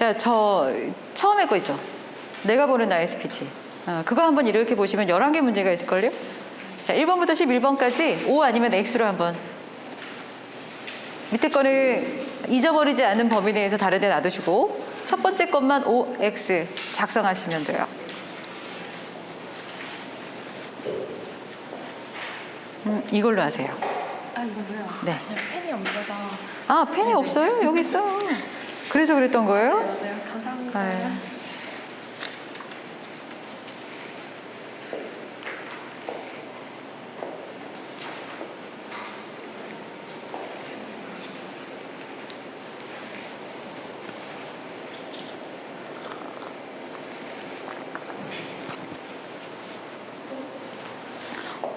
자, 저 처음에 거 있죠? 내가 보는 나의 스피치. 그거 한번 이렇게 보시면 11개 문제가 있을걸요? 자, 1번부터 11번까지 O 아니면 X로 한번. 밑에 거는 잊어버리지 않는 범위 내에서 다른 데 놔두시고 첫 번째 것만 O, X 작성하시면 돼요. 이걸로 하세요. 아, 이거요? 네. 지금 펜이 없어서. 아, 펜이 없어요? 여기 있어. 그래서 그랬던 거예요? 네, 맞아요. 감사합니다. 네.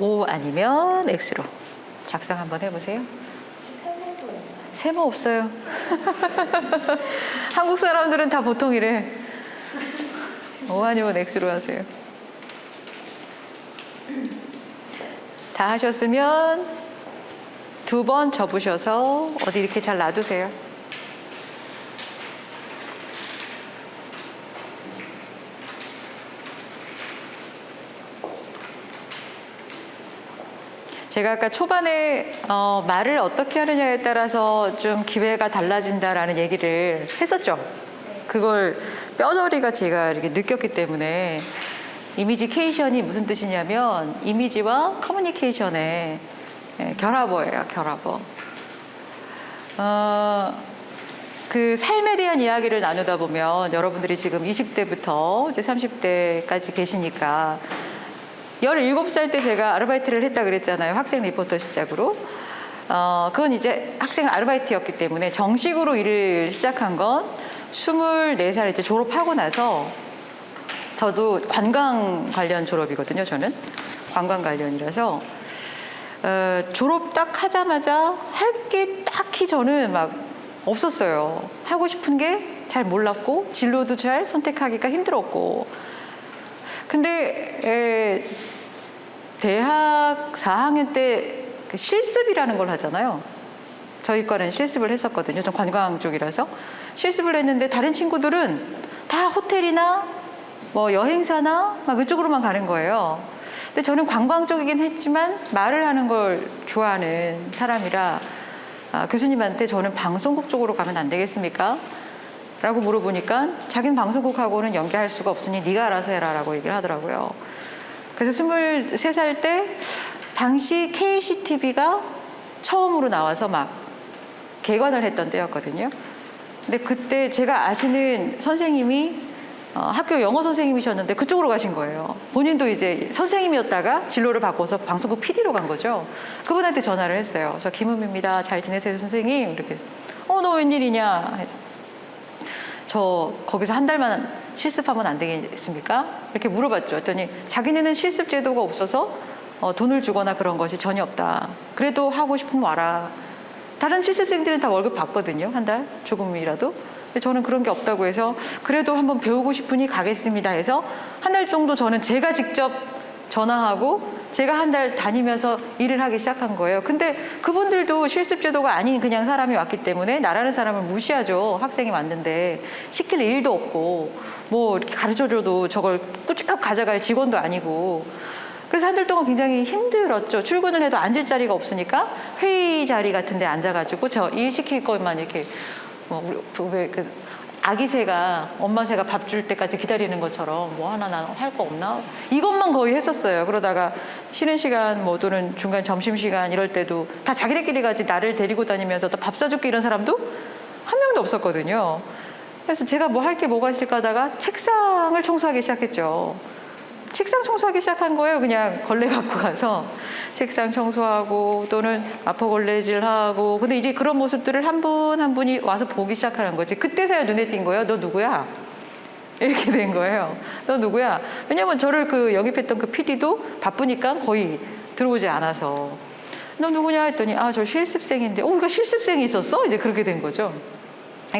O 아니면 X로 작성 한번 해보세요. 세모 없어요. 한국 사람들은 다 보통 이래. O 아니면 X로 하세요. 다 하셨으면 2번 접으셔서 어디 이렇게 잘 놔두세요. 제가 아까 초반에 말을 어떻게 하느냐에 따라서 좀 기회가 달라진다라는 얘기를 했었죠. 그걸 뼈저리가 제가 이렇게 느꼈기 때문에 이미지케이션이 무슨 뜻이냐면 이미지와 커뮤니케이션의 결합어예요. 결합어. 그 삶에 대한 이야기를 나누다 보면 여러분들이 지금 20대부터 이제 30대까지 계시니까 17살 때 제가 아르바이트를 했다 그랬잖아요. 학생 리포터 시작으로. 그건 이제 학생 아르바이트였기 때문에 정식으로 일을 시작한 건 24살 이제 졸업하고 나서 저도 관광 관련 졸업이거든요. 저는 관광 관련이라서 졸업 딱 하자마자 할 게 딱히 저는 막 없었어요. 하고 싶은 게 잘 몰랐고 진로도 잘 선택하기가 힘들었고 근데 대학 4학년 때 실습이라는 걸 하잖아요. 저희 과는 실습을 했었거든요. 전 관광 쪽이라서 실습을 했는데 다른 친구들은 다 호텔이나 뭐 여행사나 막 그쪽으로만 가는 거예요. 근데 저는 관광 쪽이긴 했지만 말을 하는 걸 좋아하는 사람이라 교수님한테 저는 방송국 쪽으로 가면 안 되겠습니까? 라고 물어보니까 자기는 방송국하고는 연계할 수가 없으니 네가 알아서 해라 라고 얘기를 하더라고요. 그래서 23살 때 당시 KCTV가 처음으로 나와서 막 개관을 했던 때였거든요. 근데 그때 제가 아시는 선생님이 학교 영어 선생님이셨는데 그쪽으로 가신 거예요. 본인도 이제 선생님이었다가 진로를 바꿔서 방송국 PD로 간 거죠. 그분한테 전화를 했어요. 저 김은미입니다. 잘 지내세요 선생님? 이렇게 해서 너 웬일이냐 해서 저 거기서 한 달만 실습하면 안 되겠습니까? 이렇게 물어봤죠. 했더니 자기네는 실습 제도가 없어서 돈을 주거나 그런 것이 전혀 없다. 그래도 하고 싶으면 와라. 다른 실습생들은 다 월급 받거든요. 한 달 조금이라도. 근데 저는 그런 게 없다고 해서 그래도 한번 배우고 싶으니 가겠습니다 해서 한 달 정도 저는 제가 직접 전화하고 제가 한 달 다니면서 일을 하기 시작한 거예요. 근데 그분들도 실습 제도가 아닌 그냥 사람이 왔기 때문에 나라는 사람을 무시하죠. 학생이 왔는데 시킬 일도 없고 뭐 이렇게 가르쳐줘도 저걸 꾸준히 가져갈 직원도 아니고 그래서 한 달 동안 굉장히 힘들었죠. 출근을 해도 앉을 자리가 없으니까 회의 자리 같은 데 앉아가지고 저 일 시킬 것만 이렇게 그 아기 새가 엄마 새가 밥 줄 때까지 기다리는 것처럼 뭐 하나 나 할 거 없나? 이것만 거의 했었어요. 그러다가 쉬는 시간 뭐 또는 중간 점심시간 이럴 때도 다 자기네끼리 가지 나를 데리고 다니면서 밥 사줄게 이런 사람도 한 명도 없었거든요. 그래서 제가 뭐 할 게 뭐가 있을까 하다가 책상을 청소하기 시작했죠. 책상 청소하기 시작한 거예요. 그냥 걸레 갖고 가서 책상 청소하고 또는 마포걸레질하고 근데 이제 그런 모습들을 한 분 한 분이 와서 보기 시작하는 거지. 그때서야 눈에 띈 거예요. 너 누구야? 이렇게 된 거예요. 너 누구야? 왜냐면 저를 그 영입했던 그 PD도 바쁘니까 거의 들어오지 않아서 너 누구냐 했더니 저 실습생인데 우리가 실습생이 있었어? 이제 그렇게 된 거죠.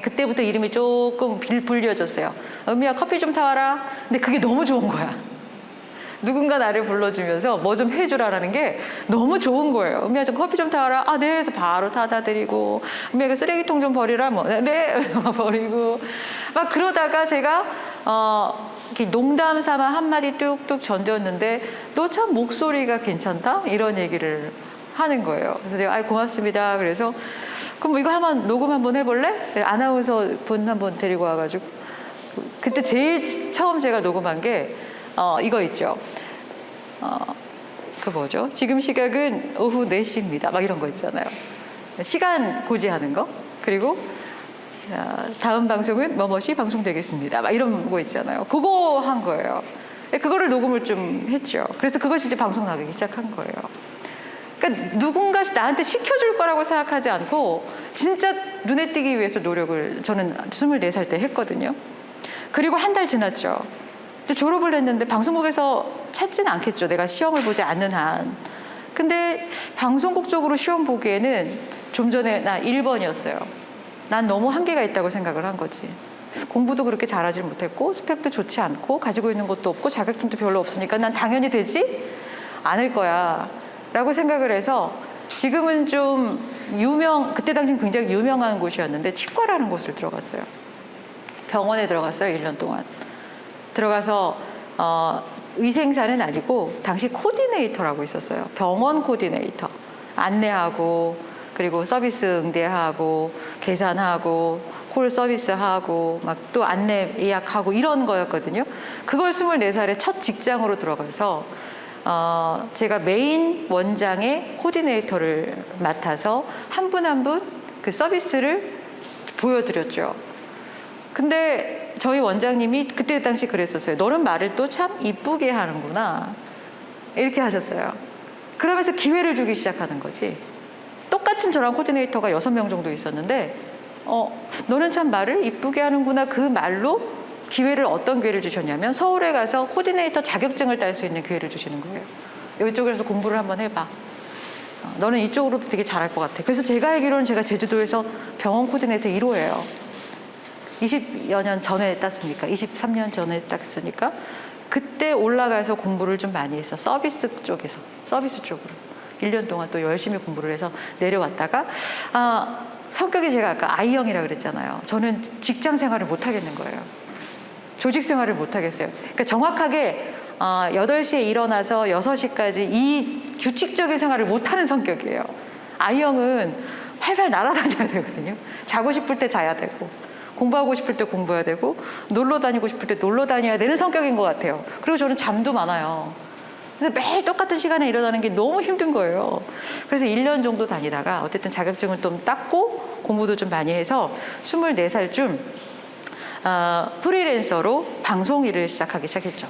그때부터 이름이 조금 불려졌어요. 은미야 커피 좀 타와라. 근데 그게 너무 좋은 거야. 누군가 나를 불러주면서 뭐 좀 해주라라는 게 너무 좋은 거예요. 은미야 좀 커피 좀 타라. 아, 네. 해서 바로 타다 드리고, 은미야 그 쓰레기통 좀 버리라. 뭐, 네. 그래서 막 버리고. 막 그러다가 제가, 이렇게 농담 삼아 한마디 뚝뚝 던졌는데, 너 참 목소리가 괜찮다? 이런 얘기를 하는 거예요. 그래서 제가, 아이, 고맙습니다. 그래서, 그럼 뭐 이거 한번 녹음 한번 해볼래? 아나운서 분 한번 데리고 와가지고. 그때 제일 처음 제가 녹음한 게, 이거 있죠. 그 뭐죠? 지금 시각은 오후 4시입니다. 막 이런 거 있잖아요. 시간 고지하는 거. 그리고 다음 방송은 뭐뭐시 방송되겠습니다. 막 이런 거 있잖아요. 그거 한 거예요. 그거를 녹음을 좀 했죠. 그래서 그것이 이제 방송 나가기 시작한 거예요. 그러니까 누군가 나한테 시켜줄 거라고 생각하지 않고 진짜 눈에 띄기 위해서 노력을 저는 24살 때 했거든요. 그리고 한 달 지났죠. 졸업을 했는데 방송국에서 찾지는 않겠죠. 내가 시험을 보지 않는 한. 근데 방송국 쪽으로 시험 보기에는 좀 전에 나 1번이었어요. 난 너무 한계가 있다고 생각을 한 거지. 공부도 그렇게 잘하지 못했고 스펙도 좋지 않고 가지고 있는 것도 없고 자격증도 별로 없으니까 난 당연히 되지 않을 거야 라고 생각을 해서 지금은 좀 그때 당시엔 굉장히 유명한 곳이었는데 치과라는 곳을 들어갔어요. 병원에 들어갔어요. 1년 동안. 들어가서 의생사는 아니고 당시 코디네이터라고 있었어요. 병원 코디네이터. 안내하고 그리고 서비스 응대하고 계산하고 콜 서비스하고 막 또 안내 예약하고 이런 거였거든요. 그걸 24살에 첫 직장으로 들어가서 제가 메인 원장의 코디네이터를 맡아서 한 분 한 분 그 서비스를 보여드렸죠. 근데 저희 원장님이 그때 당시 그랬었어요. 너는 말을 또 참 이쁘게 하는구나. 이렇게 하셨어요. 그러면서 기회를 주기 시작하는 거지. 똑같은 저랑 코디네이터가 6명 정도 있었는데 너는 참 말을 이쁘게 하는구나. 그 말로 어떤 기회를 주셨냐면 서울에 가서 코디네이터 자격증을 딸 수 있는 기회를 주시는 거예요. 이쪽에서 공부를 한번 해봐. 너는 이쪽으로도 되게 잘할 것 같아. 그래서 제가 알기로는 제가 제주도에서 병원 코디네이터 1호예요. 20여 년 전에 땄으니까 23년 전에 땄으니까 그때 올라가서 공부를 좀 많이 했어. 서비스 쪽으로 1년 동안 또 열심히 공부를 해서 내려왔다가 성격이 제가 아까 I형이라 그랬잖아요. 저는 직장 생활을 못 하겠는 거예요. 조직 생활을 못 하겠어요. 그러니까 정확하게 8시에 일어나서 6시까지 이 규칙적인 생활을 못 하는 성격이에요. I형은 활발 날아다녀야 되거든요. 자고 싶을 때 자야 되고 공부하고 싶을 때 공부해야 되고 놀러 다니고 싶을 때 놀러 다녀야 되는 성격인 것 같아요. 그리고 저는 잠도 많아요. 그래서 매일 똑같은 시간에 일어나는 게 너무 힘든 거예요. 그래서 1년 정도 다니다가 어쨌든 자격증을 좀 땄고 공부도 좀 많이 해서 24살쯤 프리랜서로 방송 일을 시작하기 시작했죠.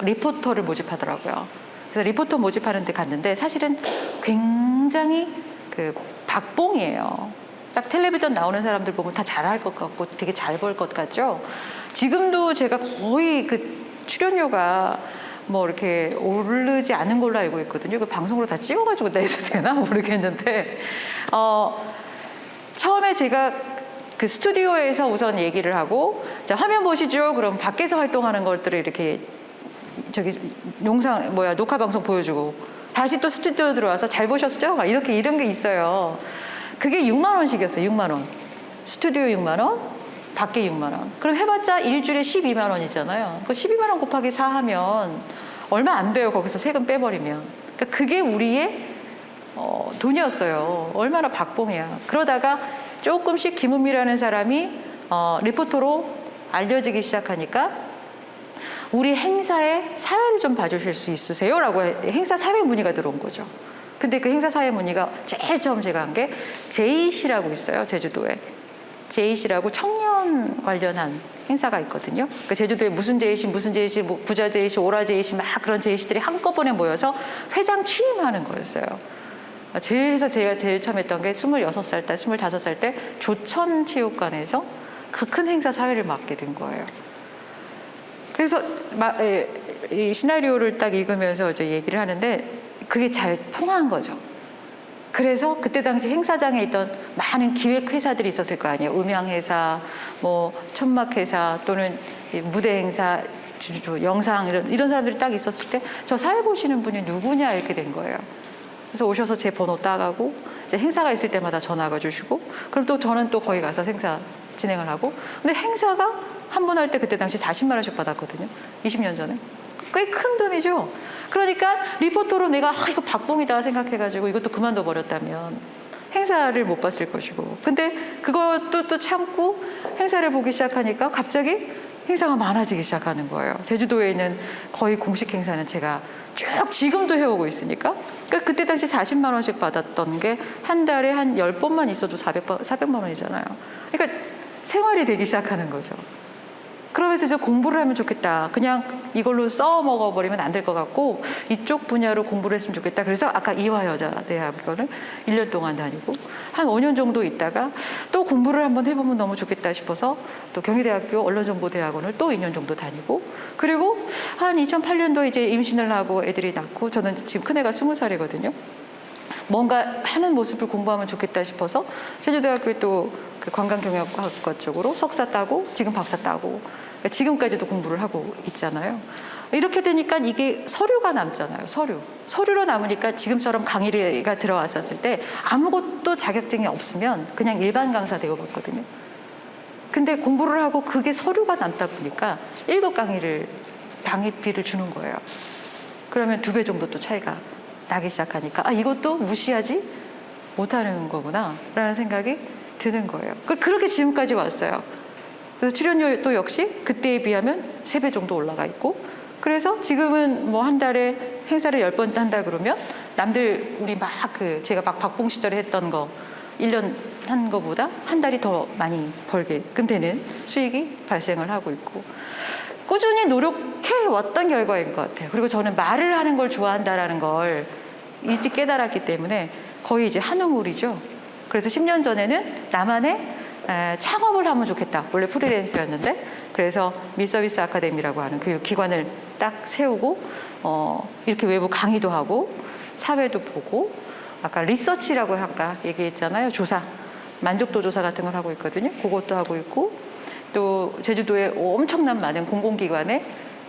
리포터를 모집하더라고요. 그래서 리포터 모집하는 데 갔는데 사실은 굉장히 박봉이에요. 딱 텔레비전 나오는 사람들 보면 다 잘할 것 같고 되게 잘 벌 것 같죠. 지금도 제가 거의 그 출연료가 뭐 이렇게 오르지 않은 걸로 알고 있거든요. 그 방송으로 다 찍어가지고 내서 되나 모르겠는데 처음에 제가 그 스튜디오에서 우선 얘기를 하고 자 화면 보시죠. 그럼 밖에서 활동하는 것들을 이렇게 녹화 방송 보여주고 다시 또 스튜디오 들어와서 잘 보셨죠? 막 이런 게 있어요. 그게 6만 원씩이었어요. 6만 원. 스튜디오 6만 원, 밖에 6만 원. 그럼 해봤자 일주일에 12만 원이잖아요. 그 12만 원 곱하기 4 하면 얼마 안 돼요. 거기서 세금 빼버리면. 그러니까 그게 우리의 돈이었어요. 얼마나 박봉이야. 그러다가 조금씩 김은미라는 사람이 리포터로 알려지기 시작하니까 우리 행사에 사회를 좀 봐주실 수 있으세요? 라고 행사 사회 문의가 들어온 거죠. 근데 그 행사 사회 문의가 제일 처음 제가 한 게 JC라고 있어요. 제주도에. JC라고 청년 관련한 행사가 있거든요. 그러니까 제주도에 무슨 JC, 뭐 부자 JC, 오라 JC 막 그런 JC들이 한꺼번에 모여서 회장 취임하는 거였어요. 제가 제일 처음 했던 게 26살 때, 25살 때 조천체육관에서 그 큰 행사 사회를 맡게 된 거예요. 그래서 이 시나리오를 딱 읽으면서 이제 얘기를 하는데 그게 잘 통한 거죠. 그래서 그때 당시 행사장에 있던 많은 기획회사들이 있었을 거 아니에요. 음향회사, 뭐 천막회사 또는 무대 행사 영상 이런 사람들이 딱 있었을 때 저 사회 보시는 분이 누구냐 이렇게 된 거예요. 그래서 오셔서 제 번호 따가고 이제 행사가 있을 때마다 전화가 주시고 그럼 또 저는 또 거기 가서 행사 진행을 하고 근데 행사가 한 번 할 때 그때 당시 40만 원씩 받았거든요. 20년 전에. 꽤 큰 돈이죠. 그러니까 리포터로 내가 이거 박봉이다 생각해가지고 이것도 그만둬 버렸다면 행사를 못 봤을 것이고 근데 그것도 또 참고 행사를 보기 시작하니까 갑자기 행사가 많아지기 시작하는 거예요. 제주도에 있는 거의 공식 행사는 제가 쭉 지금도 해오고 있으니까 그러니까 그때 당시 40만 원씩 받았던 게 한 달에 한 10번만 있어도 400만 원이잖아요. 그러니까 생활이 되기 시작하는 거죠. 그러면서 이제 공부를 하면 좋겠다. 그냥 이걸로 써먹어버리면 안 될 것 같고 이쪽 분야로 공부를 했으면 좋겠다. 그래서 아까 이화여자대학교를 1년 동안 다니고 한 5년 정도 있다가 또 공부를 한번 해보면 너무 좋겠다 싶어서 또 경희대학교 언론정보대학원을 또 2년 정도 다니고 그리고 한 2008년도에 이제 임신을 하고 애들이 낳고 저는 지금 큰애가 20살이거든요. 뭔가 하는 모습을 공부하면 좋겠다 싶어서 제주대학교에 또 그 관광경영학과 쪽으로 석사 따고 지금 박사 따고 그러니까 지금까지도 공부를 하고 있잖아요. 이렇게 되니까 이게 서류가 남잖아요. 서류로 남으니까 지금처럼 강의가 들어왔었을 때 아무것도 자격증이 없으면 그냥 일반 강사 대우받거든요. 근데 공부를 하고 그게 서류가 남다 보니까 1급 강의비를 주는 거예요. 그러면 2배 정도 또 차이가 나기 시작하니까 아 이것도 무시하지 못하는 거구나 라는 생각이 드는 거예요. 그렇게 지금까지 왔어요. 그래서 출연료도 역시 그때에 비하면 3배 정도 올라가 있고 그래서 지금은 뭐 한 달에 행사를 10번 한다 그러면 남들 우리 제가 막 박봉 시절에 했던 거 1년 한 거보다 한 달이 더 많이 벌게끔 되는 수익이 발생을 하고 있고 꾸준히 노력해 왔던 결과인 것 같아요. 그리고 저는 말을 하는 걸 좋아한다라는 걸 일찍 깨달았기 때문에 거의 이제 한우물이죠. 그래서 10년 전에는 나만의 창업을 하면 좋겠다. 원래 프리랜서였는데 그래서 미서비스 아카데미라고 하는 그 기관을 딱 세우고 이렇게 외부 강의도 하고 사회도 보고 아까 리서치라고 아까 얘기했잖아요. 조사, 만족도 조사 같은 걸 하고 있거든요. 그것도 하고 있고 또 제주도에 엄청난 많은 공공기관에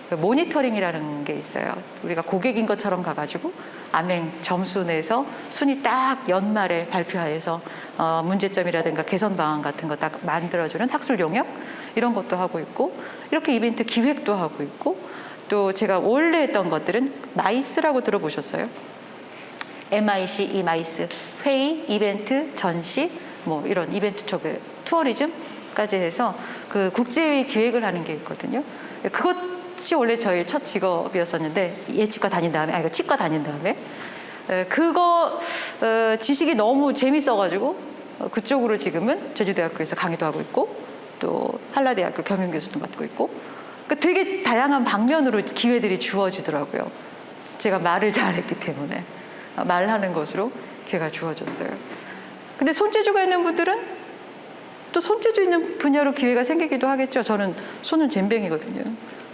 모니터링이라는 게 있어요. 우리가 고객인 것처럼 가가지고 암행 점수 내서 순위 딱 연말에 발표해서 문제점이라든가 개선 방안 같은 거 딱 만들어주는 학술 용역 이런 것도 하고 있고 이렇게 이벤트 기획도 하고 있고 또 제가 원래 했던 것들은 마이스라고 들어보셨어요? MIC, 마이스 회의, 이벤트, 전시 뭐 이런 이벤트 쪽에 투어리즘까지 해서 그 국제회의 기획을 하는 게 있거든요. 그것이 원래 저희 첫 직업이었었는데 예치과 다닌 다음에 치과 다닌 다음에 그거 지식이 너무 재밌어가지고 그쪽으로 지금은 제주대학교에서 강의도 하고 있고 또 한라대학교 겸임교수도 맡고 있고 그러니까 되게 다양한 방면으로 기회들이 주어지더라고요. 제가 말을 잘했기 때문에 말하는 것으로 기회가 주어졌어요. 근데 손재주가 있는 분들은 또 손재주 있는 분야로 기회가 생기기도 하겠죠. 저는 손은 젬병이거든요.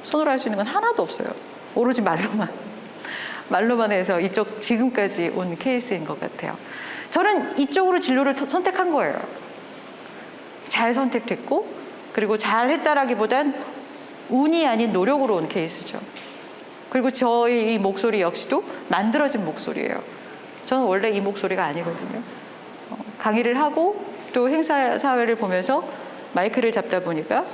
손으로 할 수 있는 건 하나도 없어요. 오로지 말로만 해서 이쪽 지금까지 온 케이스인 것 같아요. 저는 이쪽으로 진로를 선택한 거예요. 잘 선택됐고 그리고 잘 했다라기보단 운이 아닌 노력으로 온 케이스죠. 그리고 저희 이 목소리 역시도 만들어진 목소리예요. 저는 원래 이 목소리가 아니거든요. 강의를 하고 또 행사 사회를 보면서 마이크를 잡다 보니까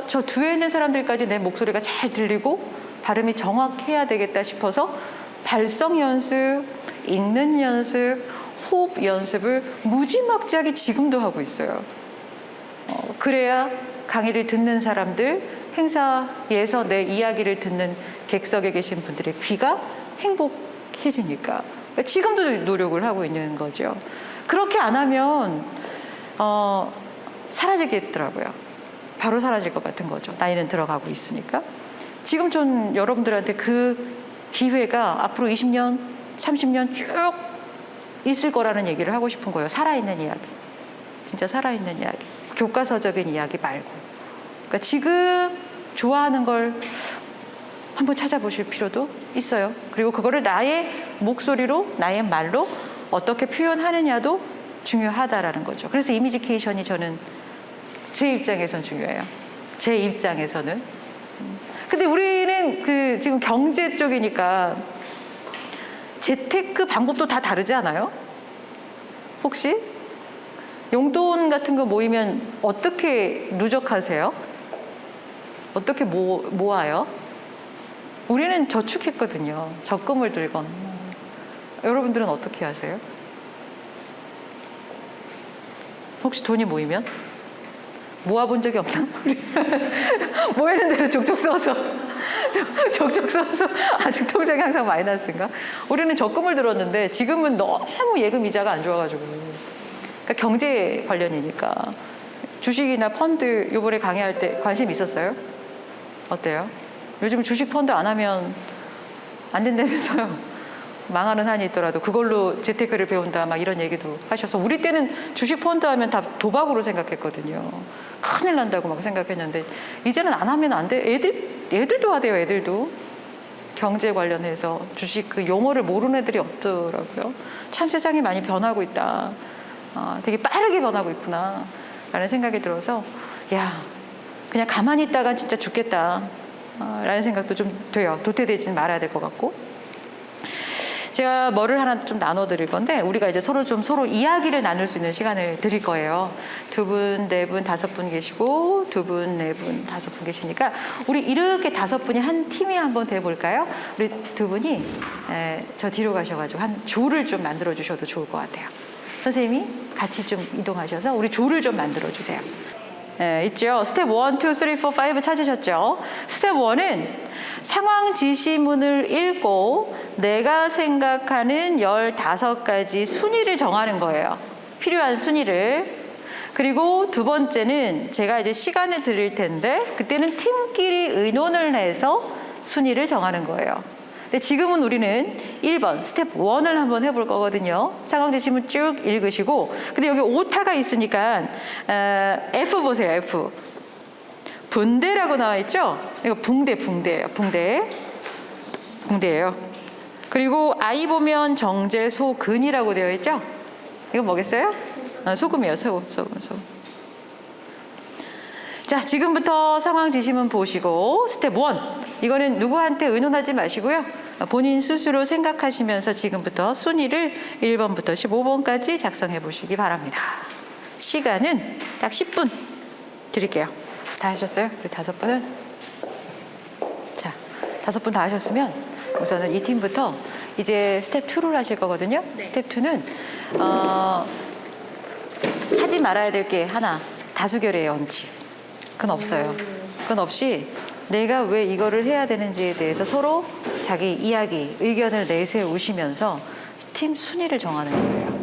저 뒤에 있는 사람들까지 내 목소리가 잘 들리고 발음이 정확해야 되겠다 싶어서 발성 연습, 읽는 연습, 호흡 연습을 무지막지하게 지금도 하고 있어요. 그래야 강의를 듣는 사람들, 행사에서 내 이야기를 듣는 객석에 계신 분들의 귀가 행복해지니까 지금도 노력을 하고 있는 거죠. 그렇게 안 하면 사라지겠더라고요. 바로 사라질 것 같은 거죠. 나이는 들어가고 있으니까. 지금 전 여러분들한테 그 기회가 앞으로 20년, 30년 쭉 있을 거라는 얘기를 하고 싶은 거예요. 살아있는 이야기. 진짜 살아있는 이야기. 교과서적인 이야기 말고. 그러니까 지금 좋아하는 걸 한번 찾아보실 필요도 있어요. 그리고 그거를 나의 목소리로, 나의 말로 어떻게 표현하느냐도 중요하다라는 거죠. 그래서 이미지케이션이 저는 제 입장에선 중요해요. 제 입장에서는. 근데 우리는 그 지금 경제 쪽이니까 재테크 방법도 다 다르지 않아요? 혹시 용돈 같은 거 모이면 어떻게 누적하세요? 어떻게 모아요? 우리는 저축했거든요. 적금을 들건. 여러분들은 어떻게 하세요? 혹시 돈이 모이면? 모아본 적이 없나? 모이는 대로 족족 써서 아직 통장이 항상 마이너스인가? 우리는 적금을 들었는데 지금은 너무 예금 이자가 안 좋아가지고 그러니까 경제 관련이니까 주식이나 펀드 이번에 강의할 때 관심 있었어요? 어때요? 요즘 주식 펀드 안 하면 안 된다면서요? 망하는 한이 있더라도 그걸로 재테크를 배운다 막 이런 얘기도 하셔서 우리 때는 주식 펀드 하면 다 도박으로 생각했거든요. 큰일 난다고 막 생각했는데 이제는 안 하면 안 돼. 애들도 하대요. 애들도 경제 관련해서 주식 그 용어를 모르는 애들이 없더라고요. 참 세상이 많이 변하고 있다. 되게 빠르게 변하고 있구나 라는 생각이 들어서 야 그냥 가만히 있다가 진짜 죽겠다 라는 생각도 좀 돼요. 도태되지는 말아야 될 것 같고 제가 뭐를 하나 좀 나눠드릴 건데 우리가 이제 서로 이야기를 나눌 수 있는 시간을 드릴 거예요. 2분, 4분, 5분 계시고 2분, 4분, 5분 계시니까 우리 이렇게 5분이 한 팀이 한번 돼볼까요? 우리 2분이 저 뒤로 가셔가지고 한 조를 좀 만들어 주셔도 좋을 것 같아요. 선생님이 같이 좀 이동하셔서 우리 조를 좀 만들어 주세요. 있죠. 스텝 1, 2, 3, 4, 5 찾으셨죠? 스텝 1은 상황 지시문을 읽고 내가 생각하는 15가지 순위를 정하는 거예요. 필요한 순위를. 그리고 두 번째는 제가 이제 시간을 드릴 텐데 그때는 팀끼리 의논을 해서 순위를 정하는 거예요. 근데 지금은 우리는 1번 스텝 1을 한번 해볼 거거든요. 상황 지시문 쭉 읽으시고 근데 여기 오타가 있으니까 F 보세요. F 분대라고 나와 있죠? 이거 붕대예요. 붕대예요. 그리고 I 보면 정제 소근이라고 되어 있죠? 이거 뭐겠어요? 소금이에요. 소금. 자, 지금부터 상황 지시문 보시고 스텝 1 이거는 누구한테 의논하지 마시고요. 본인 스스로 생각하시면서 지금부터 순위를 1번부터 15번까지 작성해 보시기 바랍니다. 시간은 딱 10분 드릴게요. 다 하셨어요? 우리 5분은? 자, 5분 다 하셨으면 우선은 이 팀부터 이제 스텝 2를 하실 거거든요. 네. 스텝 2는 하지 말아야 될 게 하나, 다수결의 원칙. 그건 없어요. 그건 없이 내가 왜 이거를 해야 되는지에 대해서 서로 자기 이야기, 의견을 내세우시면서 팀 순위를 정하는 거예요.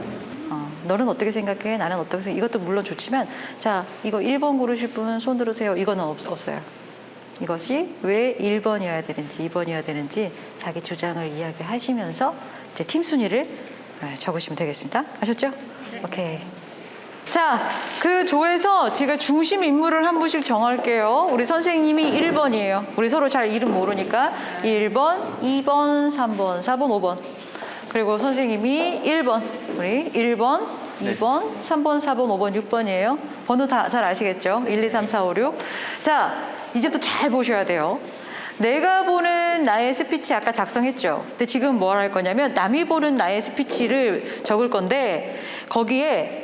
너는 어떻게 생각해? 나는 어떻게 생각해? 이것도 물론 좋지만 자, 이거 1번 고르실 분 손 들으세요. 이거는 없어요. 이것이 왜 1번이어야 되는지 2번이어야 되는지 자기 주장을 이야기하시면서 이제 팀 순위를 적으시면 되겠습니다. 아셨죠? 네. 오케이. 자, 그 조에서 제가 중심 인물을 한 분씩 정할게요. 우리 선생님이 1번이에요. 우리 서로 잘 이름 모르니까 1번, 2번, 3번, 4번, 5번. 그리고 선생님이 1번. 우리 1번, 2번, 3번, 4번, 5번, 6번이에요. 번호 다 잘 아시겠죠? 1, 2, 3, 4, 5, 6. 자, 이제 또 잘 보셔야 돼요. 내가 보는 나의 스피치 아까 작성했죠? 근데 지금 뭘 할 거냐면 남이 보는 나의 스피치를 적을 건데 거기에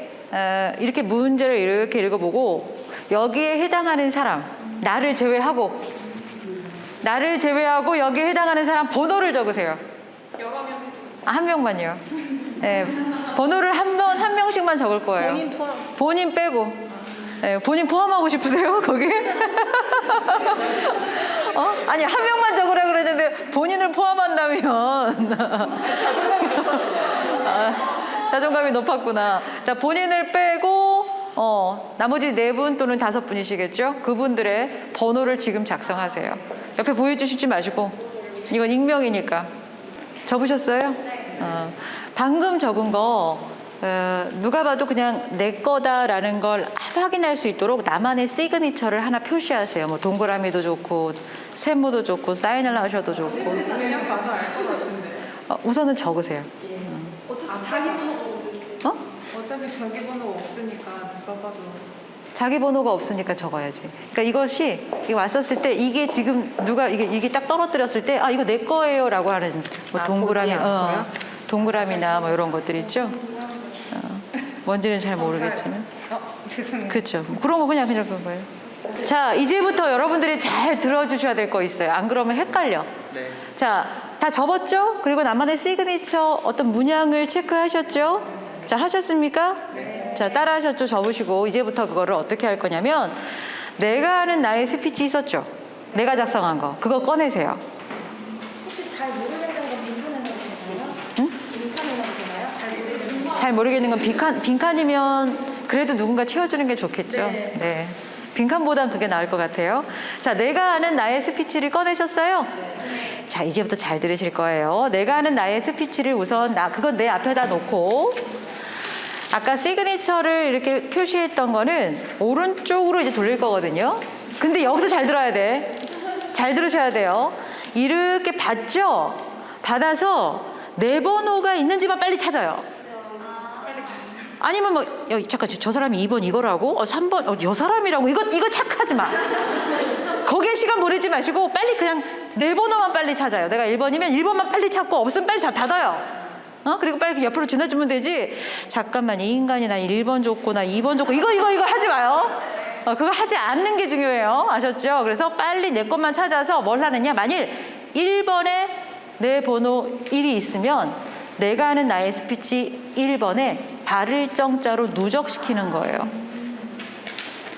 이렇게 문제를 이렇게 읽어보고 여기에 해당하는 사람, 나를 제외하고 여기에 해당하는 사람 번호를 적으세요. 여러 명 해도 한 명만요. 네, 번호를 한 명씩만 적을 거예요. 본인 포함. 본인 빼고. 네, 본인 포함하고 싶으세요? 거기에? 아니 한 명만 적으라 그랬는데 본인을 포함한다면 자존감이 높아서. 자존감이 높았구나. 자, 본인을 빼고 나머지 4분 또는 5분이시겠죠? 그분들의 번호를 지금 작성하세요. 옆에 보여주시지 마시고 이건 익명이니까. 적으셨어요? 네. 방금 적은 거 누가 봐도 그냥 내 거다라는 걸 확인할 수 있도록 나만의 시그니처를 하나 표시하세요. 뭐 동그라미도 좋고 세모도 좋고 사인을 하셔도 좋고. 그냥 봐도 알 것 같은데. 우선은 적으세요. 자기 번호 어? 어차피 자기 번호 없으니까 누가 봐도. 자기 번호가 없으니까 적어야지. 그러니까 이것이 이게 왔었을 때 이게 지금 누가 이게 딱 떨어뜨렸을 때 아 이거 내 거예요라고 하는 뭐 동그라미, 동그라미나 뭐 이런 것들 있죠. 뭔지는 잘 모르겠지만. 죄송해요. 그렇죠. 그런 거 그냥 그런 거예요. 자, 이제부터 여러분들이 잘 들어주셔야 될 거 있어요. 안 그러면 헷갈려. 네. 자, 다 접었죠? 그리고 나만의 시그니처 어떤 문양을 체크하셨죠? 자, 하셨습니까? 네. 자, 따라 하셨죠? 접으시고 이제부터 그거를 어떻게 할 거냐면 내가 하는 나의 스피치 있었죠? 내가 작성한 거. 그거 꺼내세요. 혹시 잘 모르겠는 건 빈칸으로 되나요? 응? 빈칸으로 되나요? 잘 모르겠는 건. 잘 모르겠는 건 빈칸이면 그래도 누군가 채워주는 게 좋겠죠? 네. 빈칸보단 그게 나을 것 같아요. 자, 내가 하는 나의 스피치를 꺼내셨어요? 자, 이제부터 잘 들으실 거예요. 내가 하는 나의 스피치를 우선 그건 내 앞에다 놓고 아까 시그니처를 이렇게 표시했던 거는 오른쪽으로 이제 돌릴 거거든요. 근데 여기서 잘 들어야 돼. 잘 들으셔야 돼요. 이렇게 받죠? 받아서 내 번호가 있는지만 빨리 찾아요. 아니면 뭐 잠깐 저 사람이 2번 이거라고? 3번 저 사람이라고? 이거 착하지 마. 거기에 시간 보내지 마시고 빨리 그냥 내 번호만 빨리 찾아요. 내가 1번이면 1번만 빨리 찾고 없으면 빨리 다 닫아요. 그리고 빨리 옆으로 지나주면 되지. 잠깐만 이 인간이 나 1번 줬고 나 2번 줬고 이거 하지 마요. 그거 하지 않는 게 중요해요. 아셨죠? 그래서 빨리 내 것만 찾아서 뭘 하느냐. 만일 1번에 내 번호 1이 있으면 내가 하는 나의 스피치 1번에 발을 정자로 누적시키는 거예요.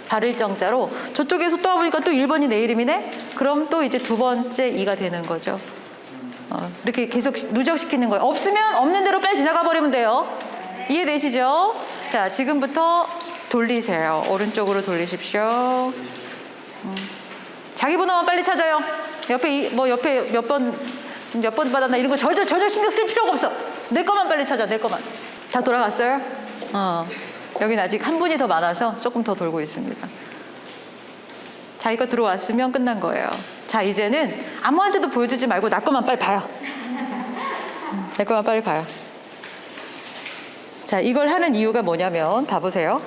발을 정자로 저쪽에서 또 와보니까 또 1번이 내 이름이네? 그럼 또 이제 두 번째 2가 되는 거죠. 이렇게 계속 누적시키는 거예요. 없으면 없는 대로 빨리 지나가 버리면 돼요. 이해되시죠? 자, 지금부터 돌리세요. 오른쪽으로 돌리십시오. 자기 번호만 빨리 찾아요. 옆에 몇 번 받았나 이런 거 전혀 신경 쓸 필요가 없어. 내 것만 빨리 찾아. 내 것만. 다 돌아갔어요? 여기는 아직 한 분이 더 많아서 조금 더 돌고 있습니다. 자기 거 들어왔으면 끝난 거예요. 자, 이제는 아무한테도 보여주지 말고 나 것만 빨리 봐요. 내 것만 빨리 봐요. 자, 이걸 하는 이유가 뭐냐면 봐보세요.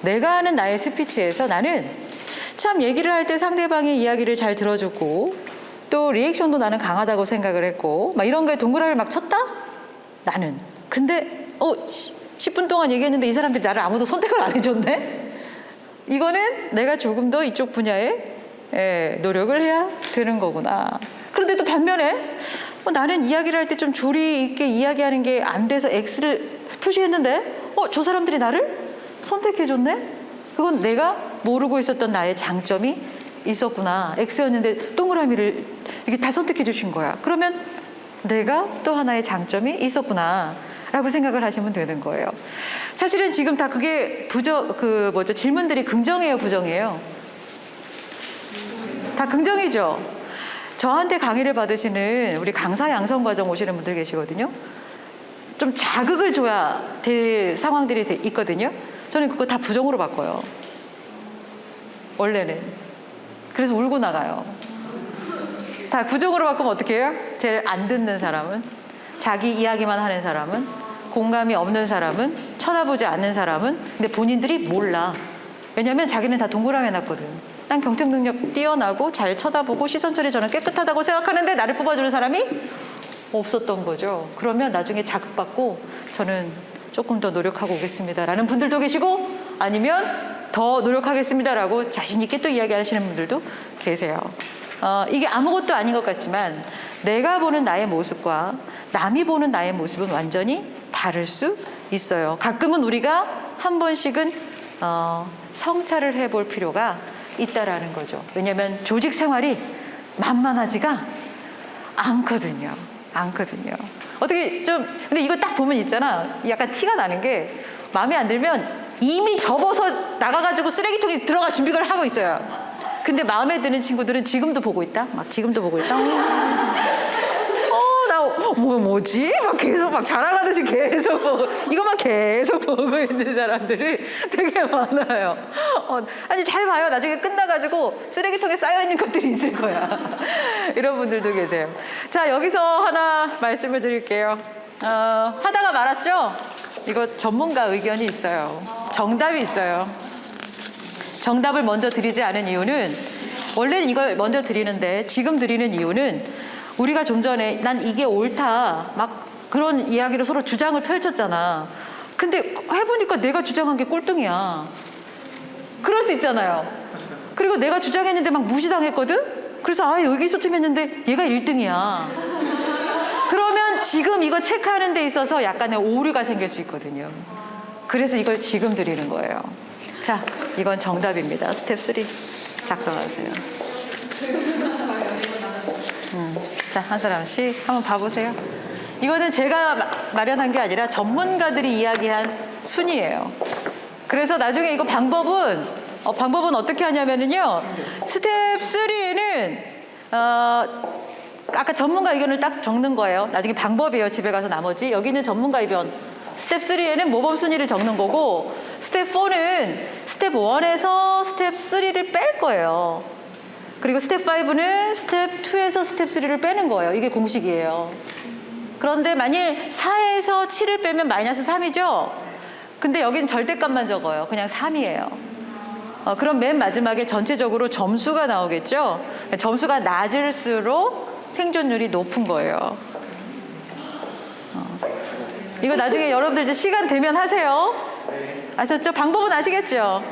내가 하는 나의 스피치에서 나는 참 얘기를 할 때 상대방의 이야기를 잘 들어주고 또 리액션도 나는 강하다고 생각을 했고 막 이런 거에 동그라미를 막 쳤다? 나는. 근데 10분 동안 얘기했는데 이 사람들이 나를 아무도 선택을 안 해줬네? 이거는 내가 조금 더 이쪽 분야에 노력을 해야 되는 거구나. 그런데 또 반면에 나는 이야기를 할 때 좀 조리 있게 이야기하는 게 안 돼서 X를 표시했는데 저 사람들이 나를 선택해줬네? 그건 내가 모르고 있었던 나의 장점이 있었구나. X였는데 동그라미를 이게 다 선택해 주신 거야. 그러면 내가 또 하나의 장점이 있었구나 라고 생각을 하시면 되는 거예요. 사실은 지금 다 그게 질문들이 긍정이에요, 부정이에요? 다 긍정이죠. 저한테 강의를 받으시는 우리 강사 양성 과정 오시는 분들 계시거든요. 좀 자극을 줘야 될 상황들이 있거든요. 저는 그거 다 부정으로 바꿔요. 원래는. 그래서 울고 나가요. 다 부정으로 바꾸면 어떻게 해요? 제일 안 듣는 사람은, 자기 이야기만 하는 사람은, 공감이 없는 사람은, 쳐다보지 않는 사람은, 근데 본인들이 몰라. 왜냐면 자기는 다 동그라미 해놨거든. 난 경청 능력 뛰어나고 잘 쳐다보고 시선 처리 저는 깨끗하다고 생각하는데 나를 뽑아주는 사람이 없었던 거죠. 그러면 나중에 자극받고 저는 조금 더 노력하고 오겠습니다 라는 분들도 계시고 아니면 더 노력하겠습니다 라고 자신 있게 또 이야기하시는 분들도 계세요. 이게 아무것도 아닌 것 같지만 내가 보는 나의 모습과 남이 보는 나의 모습은 완전히 다를 수 있어요. 가끔은 우리가 한 번씩은 성찰을 해볼 필요가 있다라는 거죠. 왜냐하면 조직 생활이 만만하지가 않거든요. 어떻게 근데 이거 딱 보면 있잖아. 약간 티가 나는 게 마음에 안 들면 이미 접어서 나가가지고 쓰레기통에 들어갈 준비를 하고 있어요. 근데 마음에 드는 친구들은 지금도 보고 있다. 지금도 보고 있다. 뭐지? 막 계속 막 자랑하듯이 계속 보고 이것만 계속 보고 있는 사람들이 되게 많아요. 아니 잘 봐요. 나중에 끝나가지고 쓰레기통에 쌓여있는 것들이 있을 거야. 이런 분들도 계세요. 자, 여기서 하나 말씀을 드릴게요. 하다가 말았죠? 이거 전문가 의견이 있어요. 정답이 있어요. 정답을 먼저 드리지 않은 이유는 원래는 이걸 먼저 드리는데 지금 드리는 이유는 우리가 좀 전에 난 이게 옳다 막 그런 이야기로 서로 주장을 펼쳤잖아. 근데 해보니까 내가 주장한 게 꼴등이야. 그럴 수 있잖아요. 그리고 내가 주장했는데 막 무시당했거든? 그래서 의기소침했는데 얘가 1등이야. 그러면 지금 이거 체크하는 데 있어서 약간의 오류가 생길 수 있거든요. 그래서 이걸 지금 드리는 거예요. 자, 이건 정답입니다. 스텝 3 작성하세요. 자, 한 사람씩 한번 봐보세요. 이거는 제가 마련한 게 아니라 전문가들이 이야기한 순위예요. 그래서 나중에 이거 방법은 어떻게 하냐면은요. 스텝 3에는 아까 전문가 의견을 딱 적는 거예요. 나중에 방법이에요. 집에 가서 나머지. 여기는 전문가 의견. 스텝 3에는 모범 순위를 적는 거고 스텝 4는 스텝 1에서 스텝 3를 뺄 거예요. 그리고 스텝 5는 스텝 2에서 스텝 3를 빼는 거예요. 이게 공식이에요. 그런데 만일 4에서 7을 빼면 마이너스 3이죠? 근데 여긴 절대값만 적어요. 그냥 3이에요. 그럼 맨 마지막에 전체적으로 점수가 나오겠죠? 점수가 낮을수록 생존율이 높은 거예요. 이거 나중에 여러분들 이제 시간 되면 하세요. 아셨죠? 방법은 아시겠죠?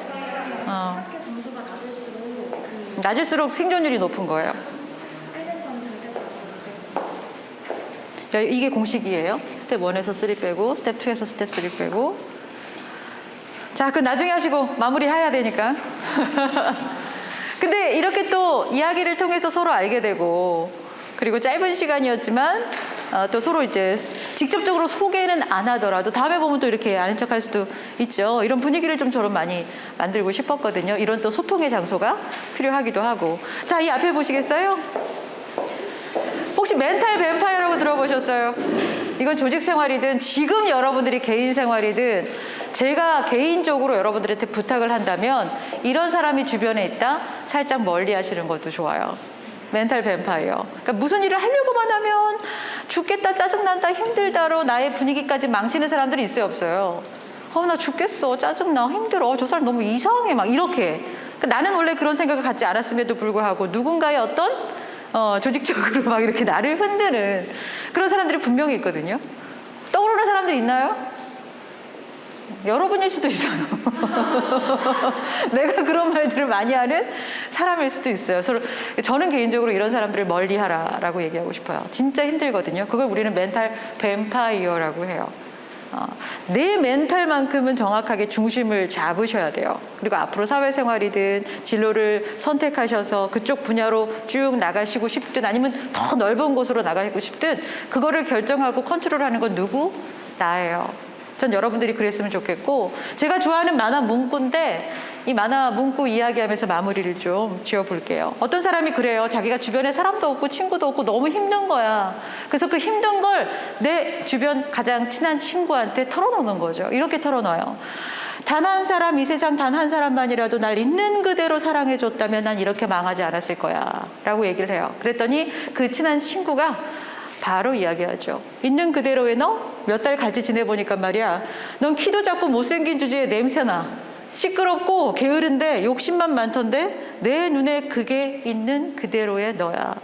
학교 점수가 낮을수록 낮을수록 생존율이 높은 거예요. 이게 공식이에요. 스텝 1에서 3 빼고 스텝 2에서 스텝 3 빼고. 자, 그 나중에 하시고 마무리해야 되니까. 근데 이렇게 또 이야기를 통해서 서로 알게 되고 그리고 짧은 시간이었지만 또 서로 이제 직접적으로 소개는 안 하더라도 다음에 보면 또 이렇게 아는 척할 수도 있죠. 이런 분위기를 좀 저는 많이 만들고 싶었거든요. 이런 또 소통의 장소가 필요하기도 하고. 자, 이 앞에 보시겠어요? 혹시 멘탈 뱀파이어라고 들어보셨어요? 이건 조직 생활이든 지금 여러분들이 개인 생활이든 제가 개인적으로 여러분들한테 부탁을 한다면 이런 사람이 주변에 있다? 살짝 멀리 하시는 것도 좋아요. 멘탈 뱀파이어. 그러니까 무슨 일을 하려고만 하면 죽겠다, 짜증난다, 힘들다로 나의 분위기까지 망치는 사람들이 있어요, 없어요? 나 죽겠어, 짜증나, 힘들어, 저 사람 너무 이상해, 막 이렇게. 그러니까 나는 원래 그런 생각을 갖지 않았음에도 불구하고 누군가의 어떤 조직적으로 막 이렇게 나를 흔드는 그런 사람들이 분명히 있거든요. 떠오르는 사람들이 있나요? 여러분일 수도 있어요. 내가 그런 말들을 많이 하는 사람일 수도 있어요. 저는 개인적으로 이런 사람들을 멀리하라라고 얘기하고 싶어요. 진짜 힘들거든요. 그걸 우리는 멘탈 뱀파이어라고 해요. 내 멘탈만큼은 정확하게 중심을 잡으셔야 돼요. 그리고 앞으로 사회생활이든 진로를 선택하셔서 그쪽 분야로 쭉 나가시고 싶든 아니면 더 넓은 곳으로 나가고 싶든 그거를 결정하고 컨트롤하는 건 누구? 나예요. 전 여러분들이 그랬으면 좋겠고 제가 좋아하는 만화 문구인데 이 만화 문구 이야기하면서 마무리를 좀 지어볼게요. 어떤 사람이 그래요. 자기가 주변에 사람도 없고 친구도 없고 너무 힘든 거야. 그래서 그 힘든 걸 내 주변 가장 친한 친구한테 털어놓는 거죠. 이렇게 털어놔요. 단 한 사람, 이 세상 단 한 사람만이라도 날 있는 그대로 사랑해줬다면 난 이렇게 망하지 않았을 거야 라고 얘기를 해요. 그랬더니 그 친한 친구가 바로 이야기하죠. 있는 그대로의 너 몇 달 같이 지내보니까 말이야. 넌 키도 작고 못생긴 주제에 냄새나. 시끄럽고 게으른데 욕심만 많던데 내 눈에 그게 있는 그대로의 너야.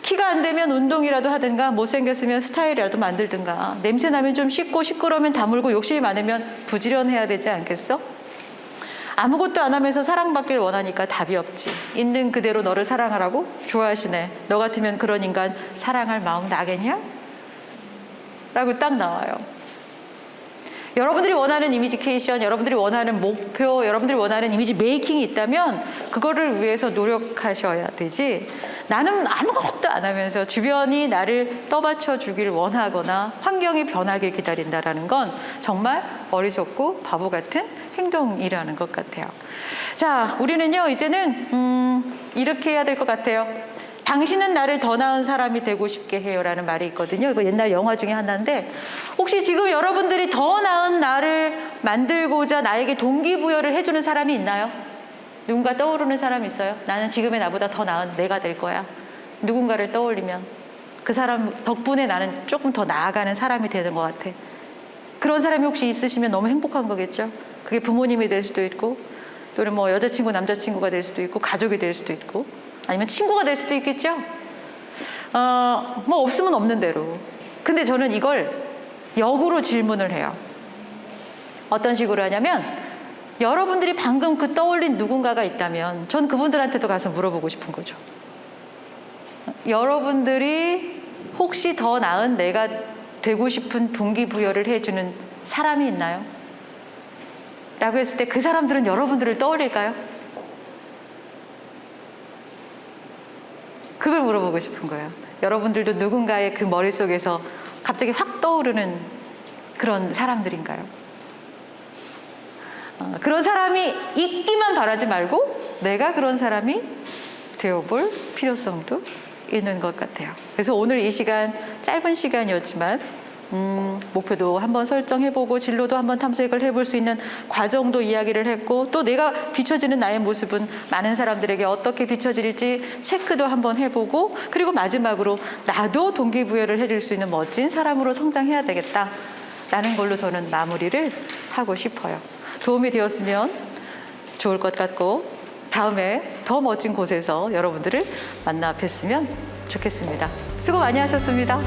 키가 안 되면 운동이라도 하든가 못생겼으면 스타일이라도 만들든가 냄새나면 좀 씻고 시끄러우면 다물고 욕심이 많으면 부지런해야 되지 않겠어? 아무것도 안 하면서 사랑받길 원하니까 답이 없지. 있는 그대로 너를 사랑하라고? 좋아하시네. 너 같으면 그런 인간 사랑할 마음 나겠냐? 라고 딱 나와요. 여러분들이 원하는 이미지케이션, 여러분들이 원하는 목표, 여러분들이 원하는 이미지 메이킹이 있다면 그거를 위해서 노력하셔야 되지. 나는 아무것도 안 하면서 주변이 나를 떠받쳐 주길 원하거나 환경이 변하길 기다린다라는 건 정말 어리석고 바보 같은 행동이라는 것 같아요. 자, 우리는요 이제는 이렇게 해야 될 것 같아요. 당신은 나를 더 나은 사람이 되고 싶게 해요라는 말이 있거든요. 이거 옛날 영화 중에 하나인데 혹시 지금 여러분들이 더 나은 나를 만들고자 나에게 동기부여를 해주는 사람이 있나요? 누군가 떠오르는 사람이 있어요? 나는 지금의 나보다 더 나은 내가 될 거야. 누군가를 떠올리면 그 사람 덕분에 나는 조금 더 나아가는 사람이 되는 것 같아. 그런 사람이 혹시 있으시면 너무 행복한 거겠죠? 그게 부모님이 될 수도 있고 또는 뭐 여자친구, 남자친구가 될 수도 있고 가족이 될 수도 있고 아니면 친구가 될 수도 있겠죠. 뭐 없으면 없는 대로. 근데 저는 이걸 역으로 질문을 해요. 어떤 식으로 하냐면 여러분들이 방금 그 떠올린 누군가가 있다면 전 그분들한테도 가서 물어보고 싶은 거죠. 여러분들이 혹시 더 나은 내가 되고 싶은 동기부여를 해주는 사람이 있나요? 라고 했을 때 그 사람들은 여러분들을 떠올릴까요? 그걸 물어보고 싶은 거예요. 여러분들도 누군가의 그 머릿속에서 갑자기 확 떠오르는 그런 사람들인가요? 그런 사람이 있기만 바라지 말고 내가 그런 사람이 되어볼 필요성도 있는 것 같아요. 그래서 오늘 이 시간 짧은 시간이었지만 목표도 한번 설정해보고 진로도 한번 탐색을 해볼 수 있는 과정도 이야기를 했고 또 내가 비춰지는 나의 모습은 많은 사람들에게 어떻게 비춰질지 체크도 한번 해보고 그리고 마지막으로 나도 동기부여를 해줄 수 있는 멋진 사람으로 성장해야 되겠다라는 걸로 저는 마무리를 하고 싶어요. 도움이 되었으면 좋을 것 같고 다음에 더 멋진 곳에서 여러분들을 만나 뵀으면 좋겠습니다. 수고 많이 하셨습니다.